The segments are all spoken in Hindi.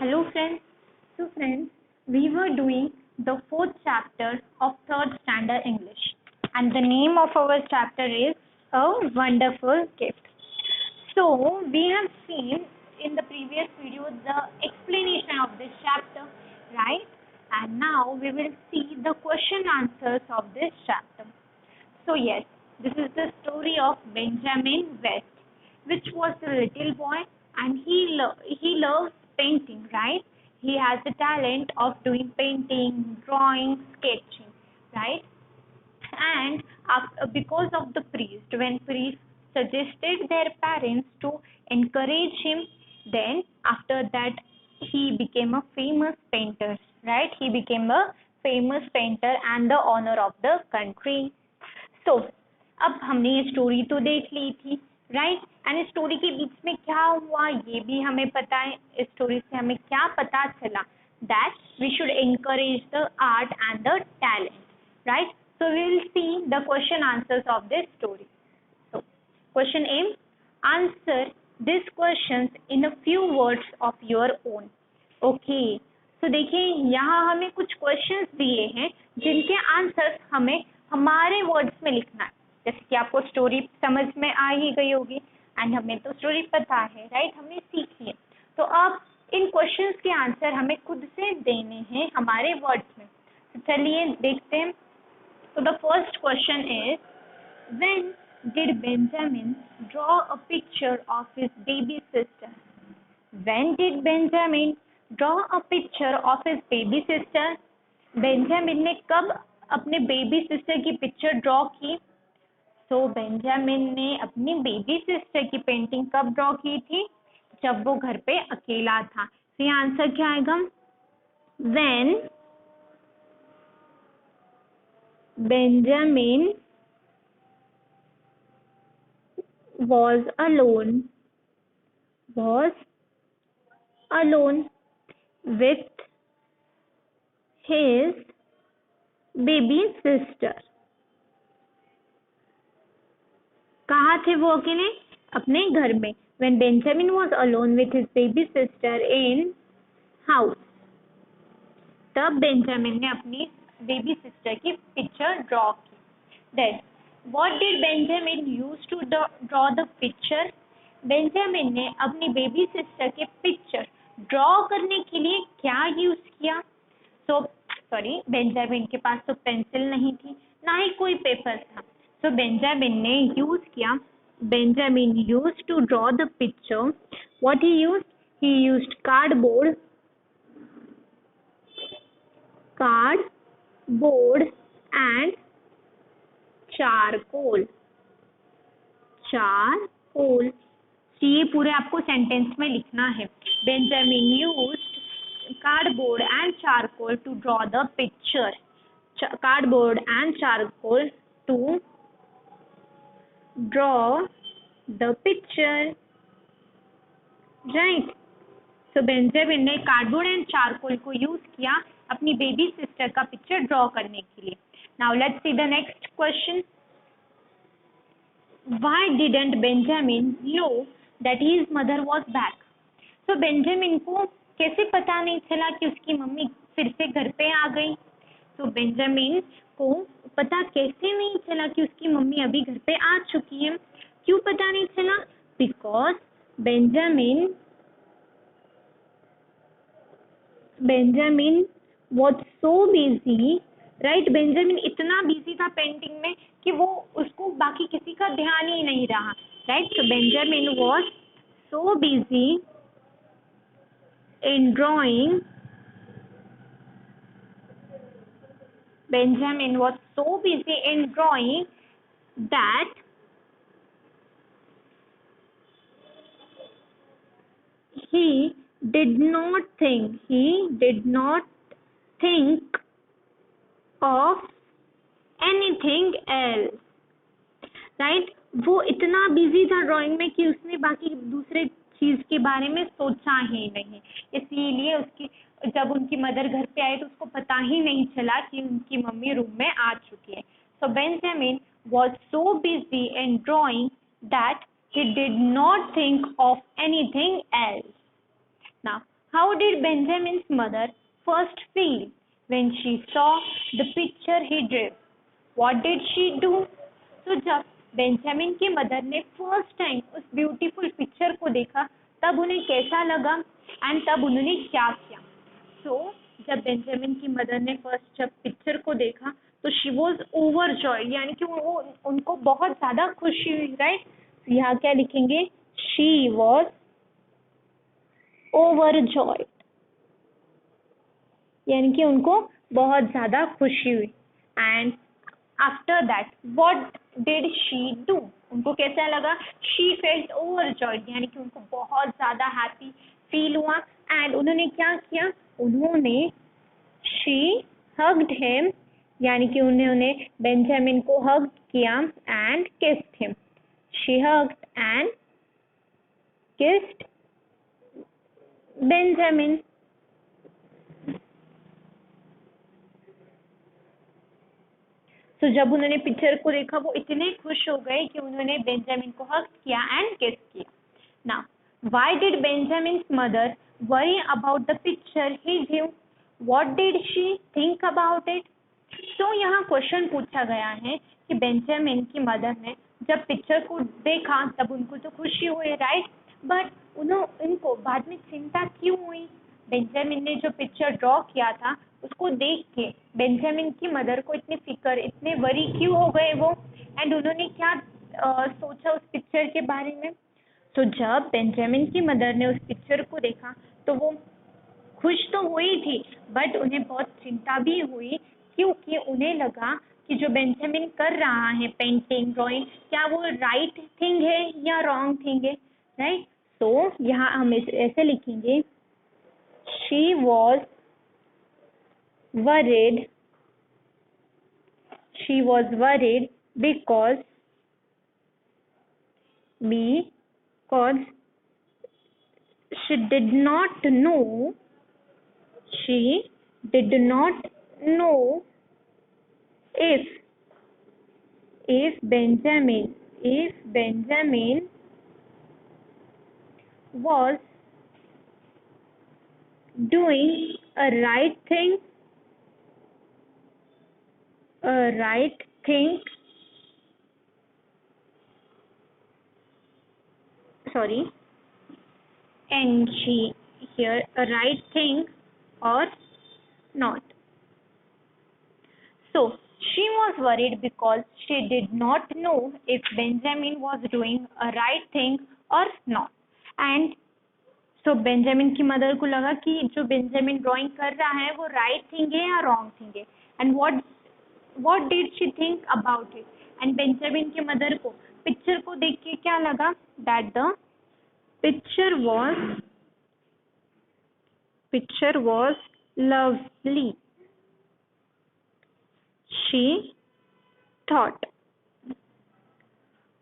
Hello friends. So friends, we were doing the fourth chapter of third standard English, and the name of our chapter is A Wonderful Gift. So we have seen in the previous video the explanation of this chapter, right? And now we will see the question answers of this chapter. So yes, this is the story of Benjamin West, which was a little boy, and he loves painting, right? He has the talent of doing painting, drawing, sketching, right? And because of the priest, when priest suggested their parents to encourage him, then after that he became a famous painter, right? He became a famous painter and the honor of the country. So अब हमने ये स्टोरी तो देख ली थी, राइट? एंड इस स्टोरी के बीच में क्या हुआ ये भी हमें पता है. इस स्टोरी से हमें क्या पता चला? That we should encourage the art and the talent, right? So we will see the question answers of this story. So question A, answer these questions in a few words of your own. Okay, so देखिए यहाँ हमें कुछ क्वेश्चंस दिए हैं जिनके आंसर्स हमें हमारे वर्ड्स में लिखना है. जैसे कि आपको स्टोरी समझ में आ ही गई होगी, एंड हमें तो स्टोरी पता है, राइट? हमने सीखी है. तो अब इन क्वेश्चंस के आंसर हमें खुद से देने हैं हमारे वर्ड्स में. तो चलिए देखते हैं. So the first question is, when did Benjamin draw a picture of his baby sister? When did Benjamin draw a picture of his baby sister? Benjamin ने कब अपने बेबी सिस्टर की पिक्चर ड्रॉ की? तो बेंजामिन ने अपनी बेबी सिस्टर की पेंटिंग कब ड्रॉ की थी? जब वो घर पे अकेला था. तो ये आंसर क्या आएगा? When Benjamin was alone with his baby sister. कहाँ थे वो अकेले? अपने घर में. When Benjamin was alone with his baby sister in house. तब बेंजामिन ने अपनी बेबी सिस्टर की पिक्चर ड्रॉ की. Then what did Benjamin use to draw the picture? Benjamin ने अपनी बेबी सिस्टर के पिक्चर ड्रॉ करने के लिए क्या यूज किया? बेंजामिन के पास तो पेंसिल नहीं थी, ना ही कोई पेपर था. तो बेंजामिन ने यूज किया, Benjamin use to draw the picture. What he used cardboard and charcoal. ये पूरे आपको सेंटेंस में लिखना है. Benjamin used cardboard and charcoal to draw the picture. Cardboard and charcoal to draw the picture, right? तो बेंजामिन ने कार्डबोर्ड एंड चारकोल को यूज किया अपनी बेबी सिस्टर का पिक्चर ड्रॉ करने के लिए. Now let's see the next question. Why didn't Benjamin know that his mother was back? तो बेंजामिन को कैसे पता नहीं चला कि उसकी मम्मी फिर से घर पे आ गई? तो बेंजामिन को पता कैसे नहीं चला कि उसकी मम्मी अभी घर पे आ चुकी है? क्यों पता नहीं चला? Because Benjamin was so busy, right? Benjamin इतना बिजी था पेंटिंग में कि वो उसको बाकी किसी का ध्यान ही नहीं रहा, राइट? तो Benjamin was so busy in drawing. Benjamin was so busy in drawing that he did not think of anything else, right? वो इतना बिजी था ड्राइंग में कि उसने बाकी दूसरे चीज के बारे में सोचा ही नहीं. इसीलिए जब उनकी मदर घर पे आए तो उसको पता ही नहीं चला कि उनकी मम्मी रूम में आ चुकी है. So Benjamin was so busy in drawing that he did not think of anything else. Now How did Benjamin's mother first feel when she saw the picture he drew? What did she do? तो जब बेंजामिन की मदर ने फर्स्ट टाइम उस ब्यूटीफुल पिक्चर को देखा तब उन्हें कैसा लगा एंड तब उन्होंने क्या किया? सो जब बेंजामिन की मदर ने फर्स्ट जब पिक्चर को देखा तो शी वॉज ओवरजॉयड, यानी कि वो उनको बहुत ज्यादा खुशी हुई, राइट? यहाँ क्या लिखेंगे? शी वॉज ओवरजॉयड, यानी कि उनको बहुत ज्यादा खुशी हुई. And after that what did she do? उनको कैसा लगा? शी फेल्ट ओवरजॉयड, यानी कि उनको बहुत ज्यादा हैप्पी फील हुआ. एंड उन्होंने क्या किया? उन्होंने शी हग्ड हिम, यानी कि उन्होंने बेंजामिन को हग किया and kissed him. She hugged and kissed Benjamin. तो जब उन्होंने पिक्चर को देखा वो इतने खुश हो गए कि उन्होंने बेंजामिन को हग किया एंड किस किया. Now why did Benjamin's mother worry about the picture he drew? What did she think about it? तो यहाँ क्वेश्चन पूछा गया है कि बेंजामिन की मदर ने जब पिक्चर को देखा तब उनको तो खुशी हुई, राइट? बट इनको बाद में चिंता क्यों हुई? बेंजामिन ने जो पिक्चर ड्रॉ किया था उसको देख के बेंजामिन की मदर को इतनी फिक्र, इतने वरी क्यों हो गए वो? एंड उन्होंने क्या सोचा उस पिक्चर के बारे में? तो जब बेंजामिन की मदर ने उस पिक्चर को देखा तो वो खुश तो हुई थी बट उन्हें बहुत चिंता भी हुई, क्योंकि उन्हें लगा कि जो बेंजामिन कर रहा है पेंटिंग ड्राइंग, क्या वो राइट थिंग है या रॉन्ग थिंग है, राइट? तो यहाँ हम ऐसे लिखेंगे, she was worried, she was worried because she did not know if Benjamin was doing a right thing and she here a right thing or not. So she was worried because she did not know if Benjamin was doing a right thing or not. And so Benjamin की मदर को लगा कि जो बेंजामिन ड्राइंग कर रहा है वो राइट थिंग है या रॉन्ग थिंग है. And what did she think about it? And Benjamin की मदर को पिक्चर को देख के क्या लगा? That the picture was lovely, she thought.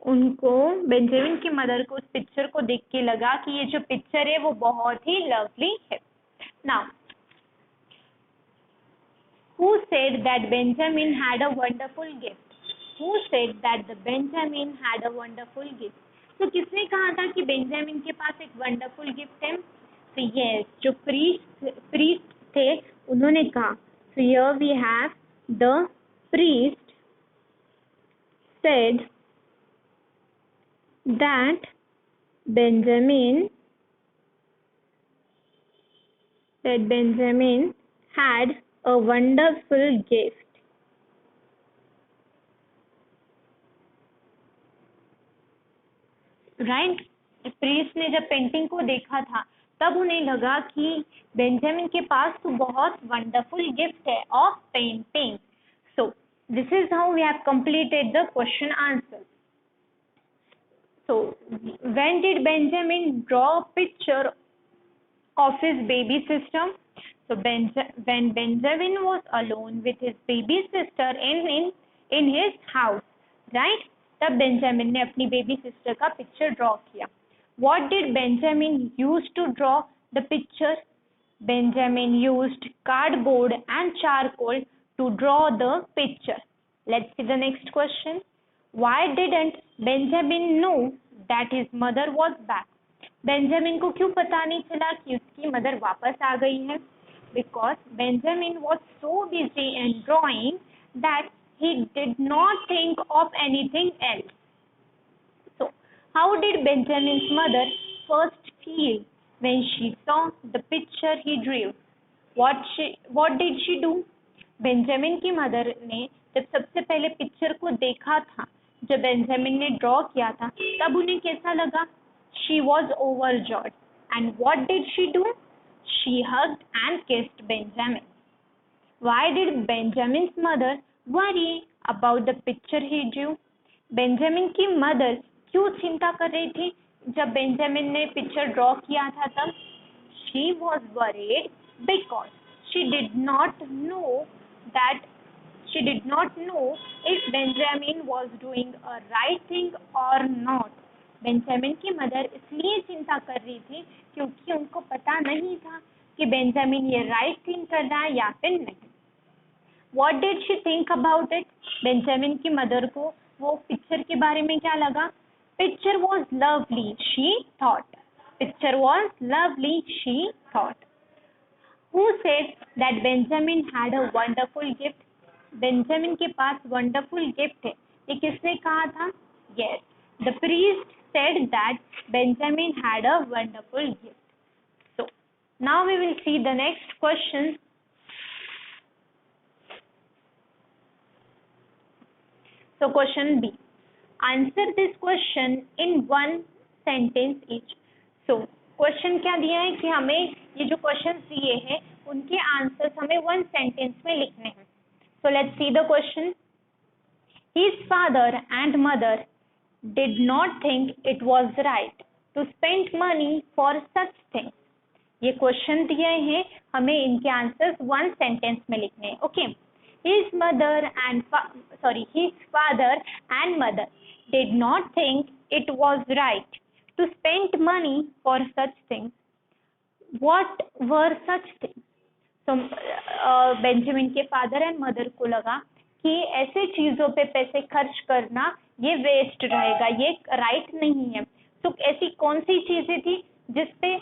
उनको बेंजामिन की मदर को उस पिक्चर को देख के लगा कि ये जो पिक्चर है वो बहुत ही लवली है. Now who said that Benjamin had a wonderful gift? Who said that the Benjamin had a wonderful gift? तो किसने कहा था कि बेंजामिन के पास एक वंडरफुल गिफ्ट है? तो यस, जो प्रीस्ट थे उन्होंने कहा. So here we have the priest said that Benjamin had a wonderful gift. Right? Priest ने जब पेंटिंग को देखा था तब उन्हें लगा कि बेंजामिन के पास तो बहुत वंडरफुल गिफ्ट है of painting. So this is how we have completed the question answer. So, when did Benjamin draw a picture of his baby sister? So, when Benjamin was alone with his baby sister in his house, right? तब बेंजामिन ने अपनी बेबी सिस्टर का पिक्चर ड्रॉ किया. What did Benjamin use to draw the picture? Benjamin used cardboard and charcoal to draw the picture. Let's see the next question. Why didn't Benjamin know that his mother was back? Benjamin को क्यों पता नहीं चला कि उसकी मदर वापस आ गई है? Because Benjamin was so busy in drawing that he did not think of anything else. So, how did Benjamin's mother first feel when she saw the picture he drew? What did she do? Benjamin की मदर ने जब सबसे पहले पिक्चर को देखा था, जब बेंजामिन ने ड्रॉ किया था, तब उन्हें कैसा लगा? She was overjoyed. And what did she do? She hugged and kissed Benjamin. Why did Benjamin's mother worry about the picture he drew? Benjamin की मदर क्यों चिंता कर रही थी जब बेंजामिन ने पिक्चर ड्रॉ किया था तब? She was worried because she did not know if Benjamin was doing a right thing or not. Benjamin की मदर इसलिए चिंता कर रही थी क्योंकि उनको पता नहीं था कि बेंजामिन ये राइट थिंग कर रहा है या फिर नहीं. What did she think about it? Benjamin की मदर को वो पिक्चर के बारे में क्या लगा? Picture was lovely, she thought. Picture was lovely, she thought. Who said that Benjamin had a wonderful gift? Benjamin के पास wonderful gift है. ये किसने कहा था? Yes, the priest said that Benjamin had a wonderful gift. So, now we will see the next question. So question B. Answer this question in one sentence each. So question क्या दिया है कि हमें ये जो questions दिए हैं उनके answers हमें one sentence में लिखने हैं. So let's see the question. His father and mother did not think it was right to spend money for such things. ये question दिए हैं, हमें इनके answers one sentence में लिखने हैं. Okay. His father and mother did not think it was right to spend money for such things. What were such things? So, Benjamin के फादर एंड मदर को लगा कि ऐसे चीजों पे पैसे खर्च करना ये वेस्ट रहेगा, ये राइट नहीं है. तो ऐसी कौन सी चीजें थी जिसपे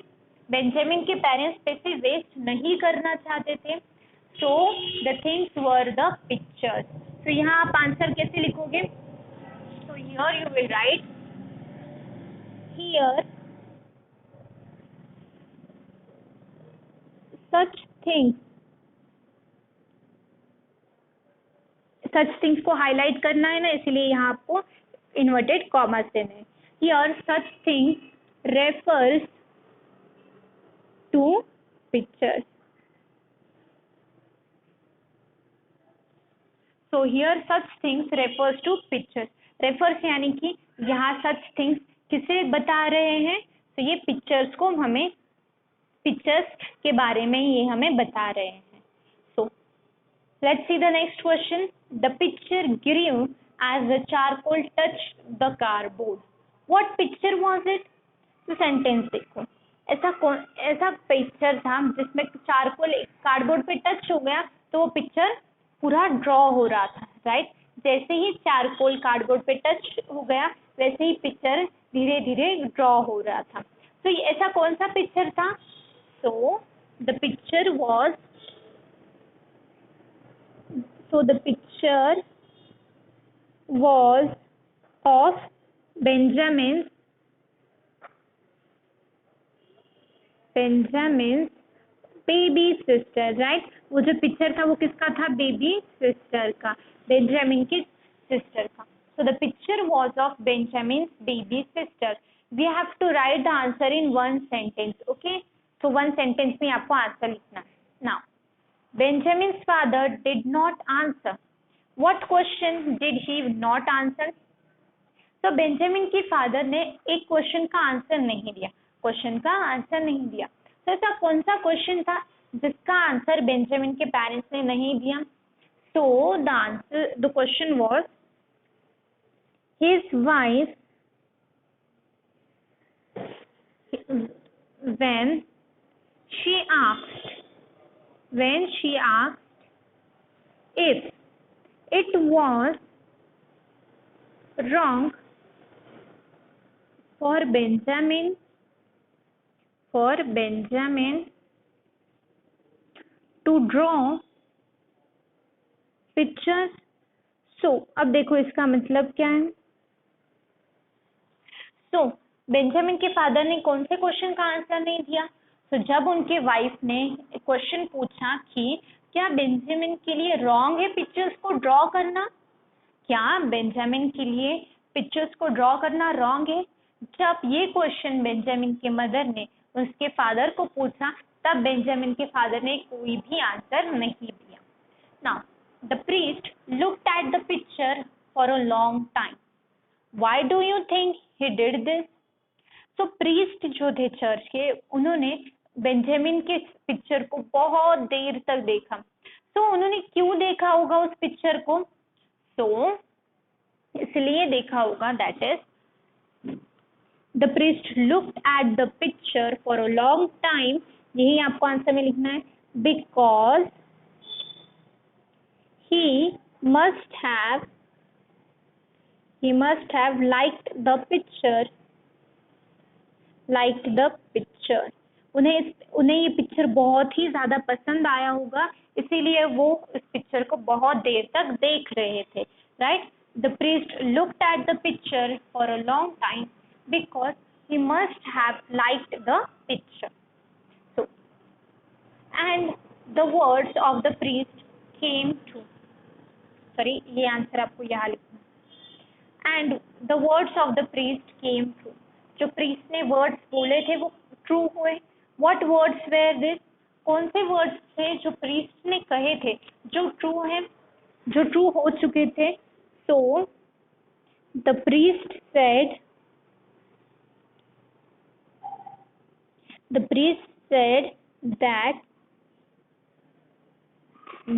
बेंजामिन के पेरेंट्स पैसे वेस्ट नहीं करना चाहते थे? So the things were the pictures. So यहाँ आप आंसर कैसे लिखोगे? So here you will write here such things को हाईलाइट करना है ना, इसलिए यहाँ आपको इन्वर्टेड कॉमर्स देने हैं. Here such things refers to pictures. So here such things refers to pictures. Refers यानी कि यहाँ such things किसे बता रहे हैं? तो ये pictures को हमें pictures के बारे में ये हमें बता रहे हैं. So let's see the next question. The picture grew as the charcoal touched the cardboard. What picture was it? तो sentence देखो. ऐसा पिक्चर था जिसमें चारकोल कार्डबोर्ड पे टच हो गया तो वो पिक्चर पूरा ड्रॉ हो रहा था. राइट. जैसे ही चारकोल कार्डबोर्ड पे टच हो गया वैसे ही पिक्चर धीरे धीरे ड्रॉ हो रहा था. तो ऐसा कौन सा पिक्चर था? So the picture was of Benjamin's baby sister. Right. वो जो पिक्चर था वो किसका था? बेबी सिस्टर का, बेंजामिन की सिस्टर का. So the picture was of Benjamin's baby sister. We have to write the answer in one sentence. Okay. So one sentence में आपको आंसर लिखना है. Now Benjamin's father did not answer. What question did he not answer? तो बेंजामिन के फादर ने एक क्वेश्चन का आंसर नहीं दिया. तो ऐसा कौन सा क्वेश्चन था जिसका आंसर बेंजामिन के पेरेंट्स ने नहीं दिया? So the question was his wife when she asked if it was wrong for Benjamin for Benjamin to draw pictures. So अब देखो इसका मतलब क्या है. So बेंजामिन के फादर ने कौन से क्वेश्चन का आंसर नहीं दिया. तो जब उनके वाइफ ने क्वेश्चन पूछा कि क्या बेंजामिन के लिए रॉन्ग है पिक्चर्स को ड्रॉ करना, क्या बेंजामिन के लिए पिक्चर्स को ड्रॉ करना रॉन्ग है, जब ये क्वेश्चन बेंजामिन के मदर ने उसके फादर को पूछा तब बेंजामिन के फादर ने कोई भी आंसर नहीं दिया. Now the priest looked at the picture for a long time. Why do you think he did this. तो प्रीस्ट जो थे चर्च के, उन्होंने बेंजामिन के पिक्चर को बहुत देर तक देखा. तो उन्होंने क्यों देखा होगा उस पिक्चर को. तो इसलिए देखा होगा, that is the priest looked at the picture for a long time. यही आपको आंसर में लिखना है. Because he must have liked the picture. उन्हें ये पिक्चर बहुत ही ज्यादा पसंद आया होगा, इसीलिए वो इस पिक्चर को बहुत देर तक देख रहे थे. Right. The priest looked at the picture for a long time because he must have liked the picture. So, and the words of the priest came true. Sorry, ये आंसर आपको यहाँ लिखना. And the words of the priest came true. जो priest ने words बोले थे वो true हुए. What words were this? कौन से words थे जो priest ने कहे थे जो true हैं, जो true हो चुके थे. So the priest said that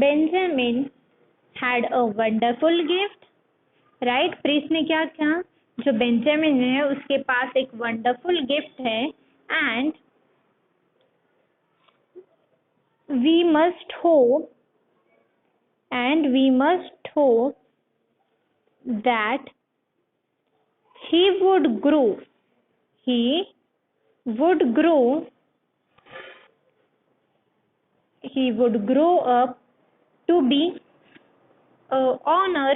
Benjamin had a wonderful gift. Right. Priest ने क्या कहा, जो बेंजामिन है उसके पास एक वंडरफुल गिफ्ट है. And we must hope that he would grow up to be honor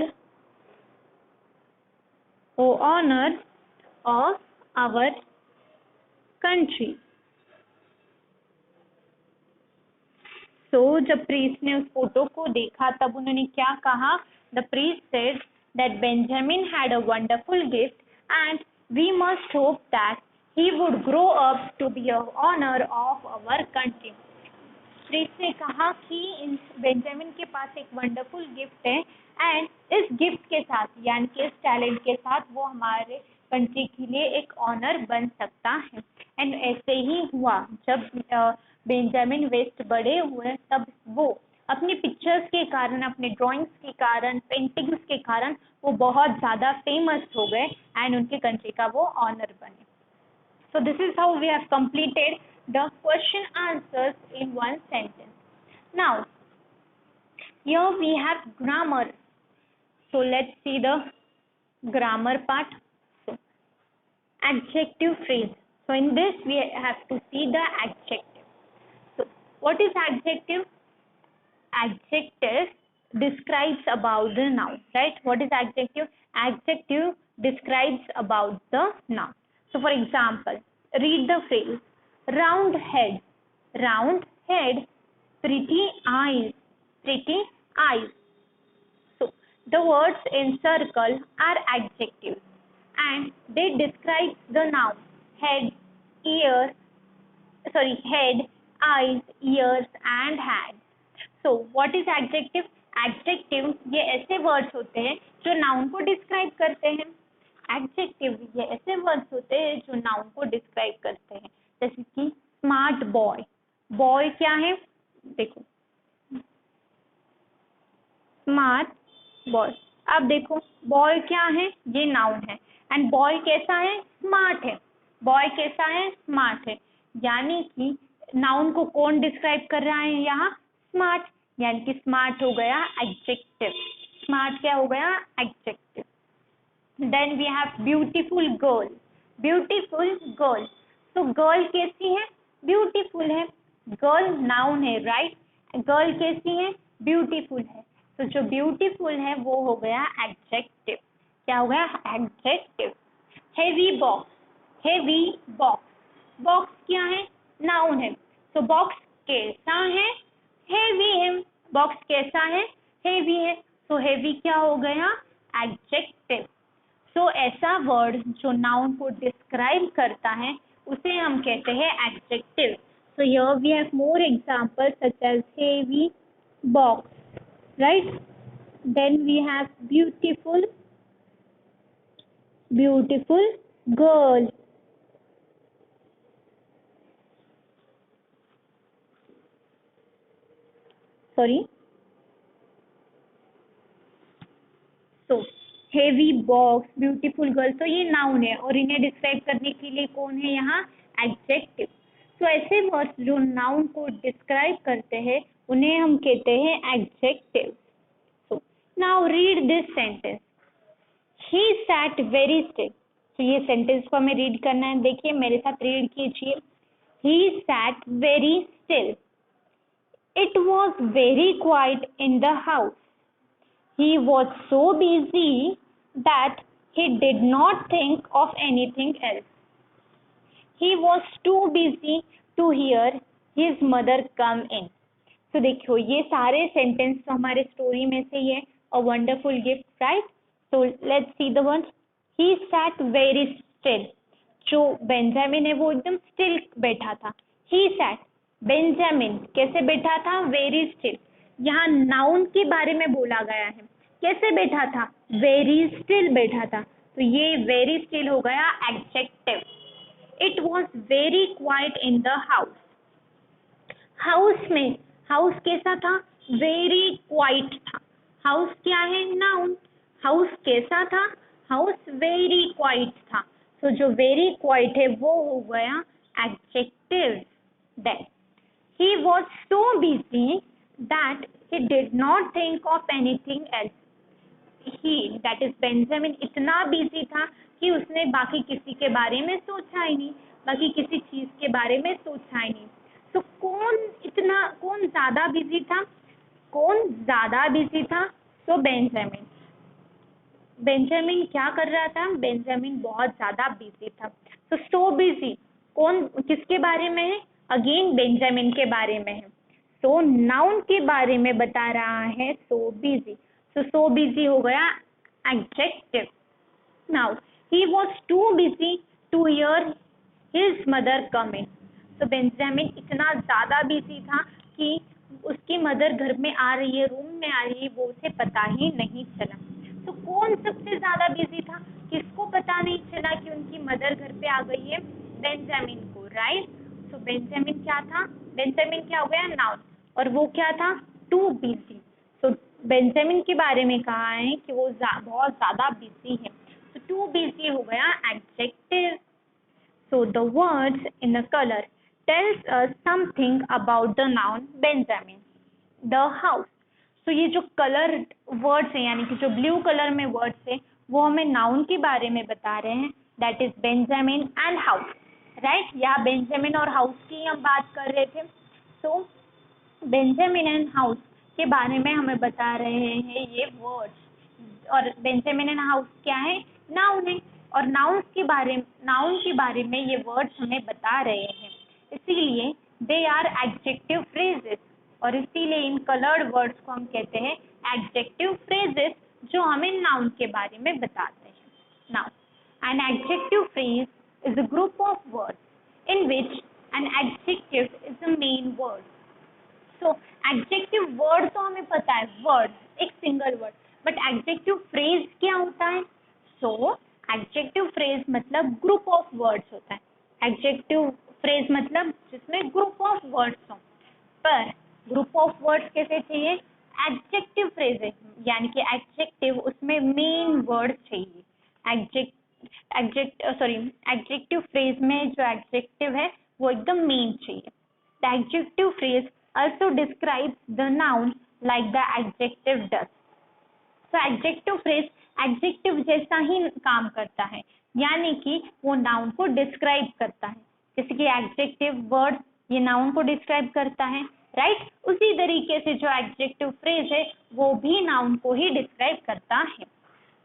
of our country. So जब प्रीस्ट ने उस फोटो को देखा तब उन्होंने क्या कहा. The priest said that Benjamin had a wonderful gift and we must hope that he would grow up to be a honor of our country. Priest ने कहा कि बेंजामिन के पास एक वंडरफुल गिफ्ट है एंड इस गिफ्ट के साथ, यानी कि इस टैलेंट के साथ, वो हमारे कंट्री के लिए एक ऑनर बन सकता है. एंड ऐसे ही हुआ. जब बेंजामिन वेस्ट बड़े हुए तब वो अपनी पिक्चर्स के कारण, अपने ड्राइंग्स के कारण, पेंटिंग्स के कारण वो बहुत ज़्यादा फेमस हो गए एंड उनके कंट्री का वो ऑनर बने. So this is how we have completed the question answers in one sentence. Now, here we have grammar. So let's see the grammar part. So, adjective phrase. So in this we have to see the adjective. So what is adjective? Adjective describes about the noun, right? What is adjective? Adjective describes about the noun. So for example, read the phrase. Round head, pretty eyes. So the words in circle are adjectives and they describe the noun head, eyes, ears and hands. So what is adjective? Adjective ये ऐसे words होते हैं जो noun को describe करते हैं. Adjective ये ऐसे words होते हैं जो noun को describe करते हैं. जैसे कि smart boy. Boy क्या है? देखो smart boy. अब देखो boy क्या है? ये noun है. And boy कैसा है? Smart है. Boy कैसा है? Smart है. यानी कि noun को कौन describe कर रहा है यहाँ? Smart. यानी कि स्मार्ट हो गया एडजेक्टिव. स्मार्ट क्या हो गया? Adjective. Then we have beautiful girl. Beautiful girl. तो गर्ल कैसी है? ब्यूटीफुल है। गर्ल नाउन है, राइट? गर्ल कैसी है? ब्यूटीफुल है। तो जो ब्यूटीफुल है वो हो गया एडजेक्टिव। क्या हो गया? Adjective. Heavy box, heavy box, box क्या है? नाउन है। तो बॉक्स कैसा है? हेवी है। बॉक्स कैसा है? हेवी है। तो हेवी क्या हो गया? एडजेक्टिव। सो ऐसा वर्ड जो नाउन को डिस्क्राइब करता है उसे हम कहते हैं adjective. So here we have more examples such as heavy box, right? Then we have beautiful, beautiful girl. Sorry. So heavy box, beautiful girl, तो ये नाउन है और इन्हें डिस्क्राइब करने के लिए कौन है यहाँ? एडजेक्टिव। तो ऐसे वर्ड्स जो नाउन को डिस्क्राइब करते हैं उन्हें हम कहते हैं adjective. So now read this sentence. He sat very still. तो ये सेंटेंस को हमें रीड करना है। देखिए मेरे साथ रीड कीजिए। He sat very still. It was very quiet in the house. He was so busy that he did not think of anything else. He was too busy to hear his mother come in. तो देखो ये सारे सेंटेंस तो हमारे स्टोरी में से ही है, a wonderful gift, right? So let's see the words. He sat very still, जो बेंजामिन है वो एकदम स्टिल बैठा था। ही सैट, बेंजामिन कैसे बैठा था? Very still. यहाँ नाउन के बारे में बोला गया है। कैसे बैठा था? वेरी स्टिल बैठा था। तो ये वेरी स्टिल हो गया adjective. It was very quite in the house. House में, हाउस कैसा था? वेरी क्वाइट था। हाउस क्या है? नाउन। हाउस कैसा था? हाउस वेरी क्वाइट था। तो जो वेरी क्वाइट है वो हो गया adjective. Then he was so busy that he did not think of anything else. He, that is Benjamin, इतना बिजी था कि उसने बाकी किसी के बारे में सोचा ही नहीं, बाकी किसी चीज के बारे में सोचा ही नहीं। तो कौन ज्यादा बिजी था? कौन ज्यादा बिजी था? तो बेंजामिन। बेंजामिन क्या कर रहा था? बेंजामिन बहुत ज्यादा बिजी था। तो सो बिजी कौन, किसके बारे में है? अगेन बेंजामिन के बारे में है। सो नाउन के बारे में बता रहा है सो बिजी। सो बिजी हो गया adjective. Now he was too busy to hear his mother come in. तो बेंजामिन इतना ज्यादा बिजी था कि उसकी मदर घर में आ रही है, रूम में आ रही है, वो उसे पता ही नहीं चला। तो कौन सबसे ज्यादा बिजी था? किसको पता नहीं चला कि उनकी मदर घर पे आ गई है? बेंजामिन को, राइट? तो बेंजामिन क्या था? बेंजामिन क्या हो गया? नाउन। और वो क्या था? Too busy. तो बेंजामिन के बारे में कहा है कि वो बहुत ज्यादा बिजी है। तो टू बिजी हो गया adjective. So the words in the color tells us something about the noun Benjamin. The house. So ये जो कलर वर्ड्स हैं यानी कि जो ब्लू कलर में वर्ड्स है वो हमें नाउन के बारे में बता रहे हैं। That is Benjamin and house, right? यहाँ बेंजामिन और हाउस की हम बात कर रहे थे। तो बेंजामिन एंड हाउस के बारे में हमें बता रहे हैं ये वर्ड्स। और बेंजामिन एंड हाउस क्या है? नाउन है। और नाउन के बारे में ये वर्ड्स हमें बता रहे हैं, इसीलिए दे आर एडजेक्टिव फ्रेजेस। और इसीलिए इन कलर्ड वर्ड्स को हम कहते हैं एडजेक्टिव फ्रेजेस, जो हमें नाउन के बारे में बताते हैं। Now N adjective phrase is a group of words in which an adjective is the main word. तो एडजेक्टिव वर्ड तो हमें पता है, वर्ड एक single word, but adjective phrase क्या होता है? सो एडजेक्टिव फ्रेज मतलब ग्रुप ऑफ वर्ड्स होता है। एडजेक्टिव फ्रेज मतलब जिसमें ग्रुप ऑफ वर्ड्स हो। पर ग्रुप ऑफ वर्ड्स कैसे चाहिए? एडजेक्टिव फ्रेज है, यानी कि एडजेक्टिव उसमें मेन वर्ड चाहिए। एडजेक्टिव फ्रेज में जो एडजेक्टिव है वो एकदम मेन चाहिए। The adjective phrase also describes the noun like the adjective does. So adjective phrase adjective जैसा ही काम करता है, यानी कि वो नाउन को डिस्क्राइब करता है। जैसे कि एडजेक्टिव वर्ड ये नाउन को डिस्क्राइब करता है, राइट। उसी तरीके से जो एडजेक्टिव फ्रेज है वो भी नाउन को ही डिस्क्राइब करता है।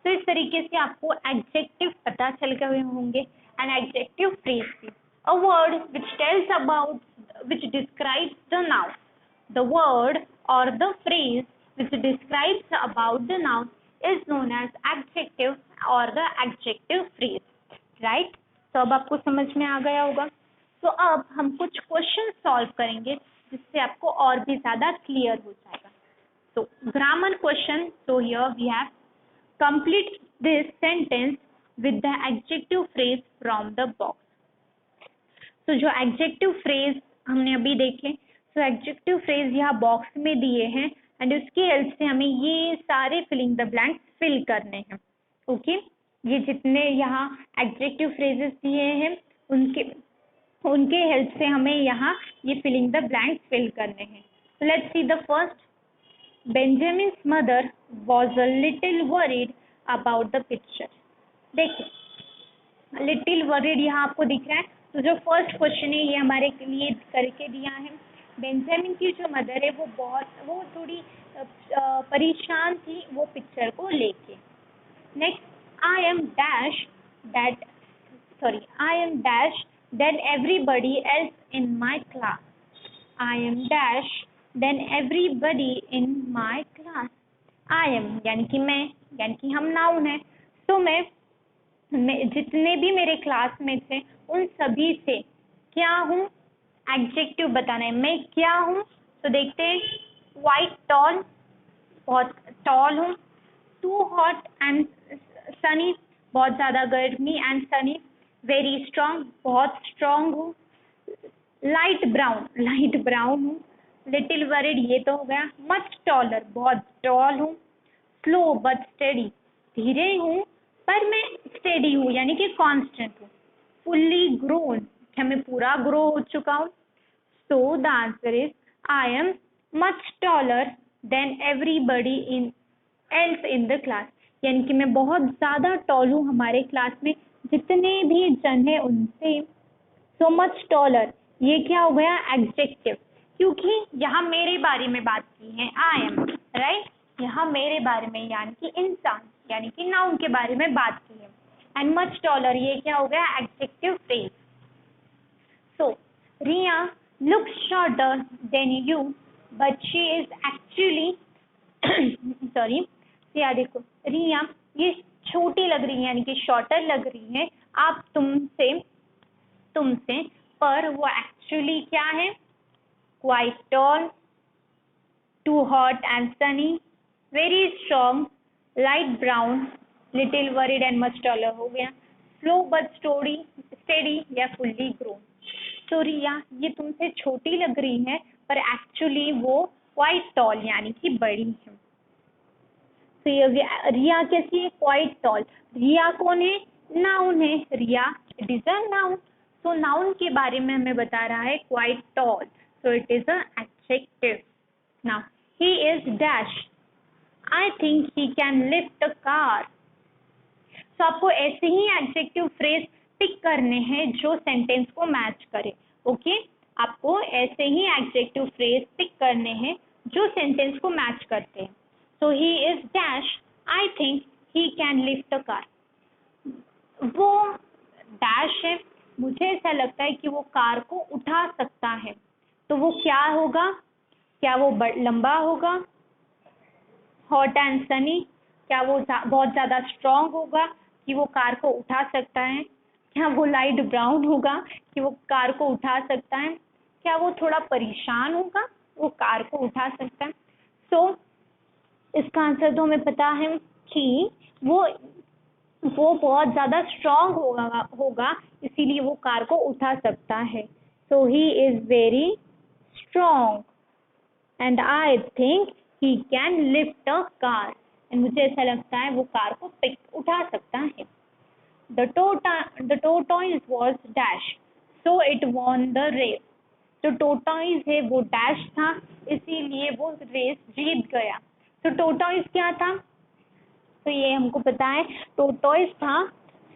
तो इस तरीके से आपको एडजेक्टिव पता चल गए होंगे। An adjective phrase, a word which tells about, which describes the noun, the word और the phrase which describes about the noun is known as adjective और द एडजेक्टिव फ्रेज, राइट। तो अब आपको समझ में आ गया होगा। तो अब हम कुछ क्वेश्चन सॉल्व करेंगे जिससे आपको और भी ज्यादा क्लियर हो जाएगा। तो grammar question, so here we have complete this sentence with the adjective phrase from the box. तो जो एडजेक्टिव फ्रेज हमने अभी देखे, तो एडजेक्टिव फ्रेज यहाँ बॉक्स में दिए हैं एंड उसकी हेल्प से हमें ये सारे फिलिंग द ब्लैंक्स फिल करने हैं। ओके, ये जितने यहाँ एडजेक्टिव फ्रेजेस दिए हैं उनके हेल्प से हमें यहाँ ये फिलिंग द ब्लैंक्स फिल करने हैं। So let's see the first. Benjamin's mother was a little worried about the picture. देखिए, लिटिल वरीड यहाँ आपको दिख रहा है। तो जो फर्स्ट क्वेश्चन है ये हमारे लिए करके दिया है। बेंजामिन की जो मदर है वो थोड़ी परेशान थी वो पिक्चर को लेके। Next, I am dash than everybody else in my class. I am dash than everybody in my class. I am यानी कि मैं, यानी कि हम नाउन है। तो मैं जितने भी मेरे क्लास में थे उन सभी से क्या हूँ, एडजेक्टिव बताना है, मैं क्या हूँ। तो देखते हैं, क्वाइट टॉल, बहुत टॉल हूँ। टू हॉट एंड सनी, बहुत ज़्यादा गर्मी एंड सनी। वेरी स्ट्रॉन्ग, बहुत स्ट्रॉन्ग हूँ। लाइट ब्राउन हूँ। लिटिल वरीड ये तो हो गया। मच टॉलर, बहुत टॉल हूँ। स्लो बट स्टेडी, धीरे हूँ पर मैं स्टेडी हूँ यानी कि कांस्टेंट हूँ। फुल्ली ग्रोन, क्या मैं पूरा ग्रो हो चुका हूँ। So the answer is I am much taller than everybody else in the class, यानी कि मैं बहुत ज़्यादा टॉल हूँ हमारे क्लास में जितने भी जन हैं उनसे। सो मच टॉलर ये क्या हो गया, एडजेक्टिव, क्योंकि यहाँ मेरे बारे में बात की है, आई एम, राइट। यहाँ मेरे बारे में यानी कि इंसान, यानी कि नाउन के बारे में बात की है। एंड मच टॉलर ये क्या हो गया, adjective phrase. So Riya looks shorter than you but she is actually sorry, या देखो रिया ये छोटी लग रही है यानी कि शॉर्टर लग रही है आप तुमसे, पर वो एक्चुअली क्या है, quite tall, too hot and sunny, very strong, light brown, little worried and much taller हो गया। स्लो बट स्टेडी या फुल्ली ग्रोन। तो रिया ये तुमसे छोटी लग रही है पर एक्चुअली वो क्वाइट टॉल यानी कि बड़ी है। तो ये रिया कैसी है, क्वाइट टॉल। रिया कौन है, नाउन है। Riya it is a noun. तो नाउन के बारे में हमें बता रहा है quite tall, so it is a adjective. Now he is dash, I think he can lift a car. तो आपको ऐसे ही एडजेक्टिव फ्रेज पिक करने हैं जो सेंटेंस को मैच करे। ओके, आपको ऐसे ही एडजेक्टिव फ्रेज पिक करने हैं जो सेंटेंस को मैच करते हैं। So he is dash, I think he can lift a car. वो डैश है, मुझे ऐसा लगता है कि वो कार को उठा सकता है। तो वो क्या होगा, क्या वो लंबा होगा। हॉट एंड सनी, क्या वो बहुत ज़्यादा स्ट्रॉन्ग होगा कि वो कार को उठा सकता है। क्या वो लाइट ब्राउन होगा कि वो कार को उठा सकता है। क्या वो थोड़ा परेशान होगा, वो कार को उठा सकता है। सो इसका आंसर तो हमें पता है कि वो बहुत ज़्यादा स्ट्रॉन्ग होगा इसीलिए वो कार को उठा सकता है। So he is very strong and I think he can lift a car. मुझे ऐसा लगता है वो कार को उठा सकता है। The tortoise was dash, so it won the race. जो tortoise है वो डैश था इसीलिए वो रेस जीत गया। तो tortoise क्या था, तो ये हमको पता है tortoise था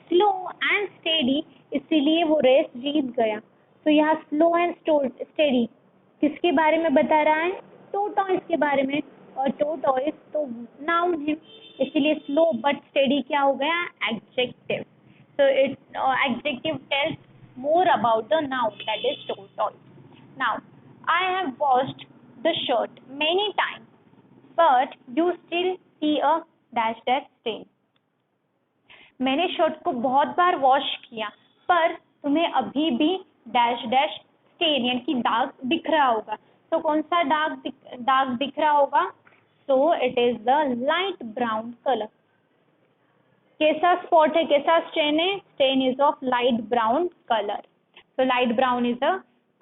स्लो एंड स्टेडी इसीलिए वो रेस जीत गया। तो यहाँ स्लो एंड स्टेडी किसके बारे में बता रहा है? टोटॉइस के बारे में। और टोटॉइस तो नाउन है, इसलिए स्लो बट स्टेडी क्या हो गया? Adjective. So it adjective tells more about the noun, that is tortoise. Now, I have washed the shirt many times, but you still see a dash dash stain. मैंने शर्ट को बहुत बार वॉश किया, पर तुम्हें अभी भी डैश डैश स्टेन यानी कि दाग दिख रहा होगा। तो कौन सा दाग दिख रहा होगा? सो it is the light brown colour. कैसा स्पॉट है, कैसा स्टेन है? Stain is of light brown colour. So light brown is a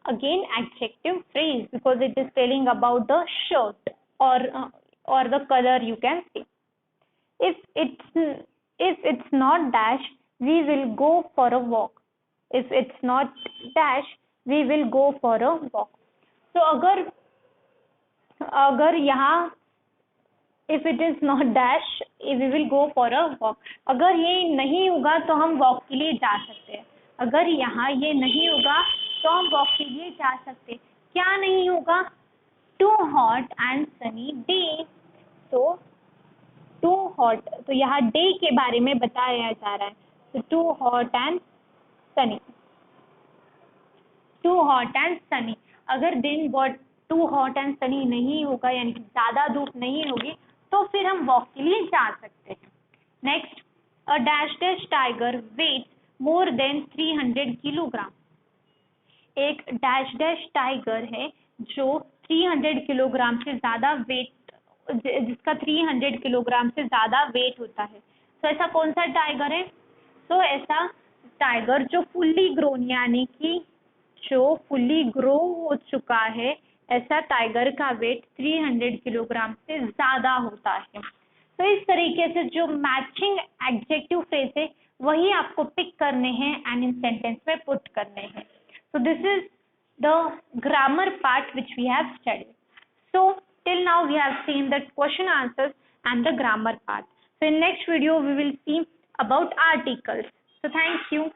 again adjective phrase because it is telling about the shirt or the color, you can say. If it's not dash, we will go for a walk. If it's not dash, we will go for a walk. So अगर यहाँ if it is not dash, we will go for a walk. अगर ये नहीं होगा तो हम वॉक के लिए जा सकते हैं। अगर यहाँ ये नहीं होगा तो हम वॉक के लिए जा सकते। क्या नहीं होगा? Too hot and sunny day. तो टू हॉट, तो यहाँ डे के बारे में बताया जा रहा है। तो too hot and sunny, too hot and sunny. अगर दिन बहुत टू हॉट एंड सनी नहीं होगा यानी कि ज़्यादा धूप नहीं होगी तो फिर हम वॉक के लिए जा सकते हैं। Next, a dash dash tiger weight more than 300 kilogram. एक डैश डैश टाइगर है जो 300 किलोग्राम से ज़्यादा वेट, जिसका 300 किलोग्राम से ज़्यादा वेट होता है। तो ऐसा कौन सा टाइगर है? तो ऐसा टाइगर जो फुल्ली ग्रोन यानी कि जो फुल्ली ग्रो हो चुका है, ऐसा टाइगर का वेट 300 किलोग्राम से ज़्यादा होता है। तो इस तरीके से जो मैचिंग एडजेक्टिव फ्रेज है वही आपको पिक करने हैं एंड इन सेंटेंस में पुट करने हैं। So this is the grammar part which we have studied. So till now we have seen the question answers and the grammar part. So in next video we will see about articles. So thank you.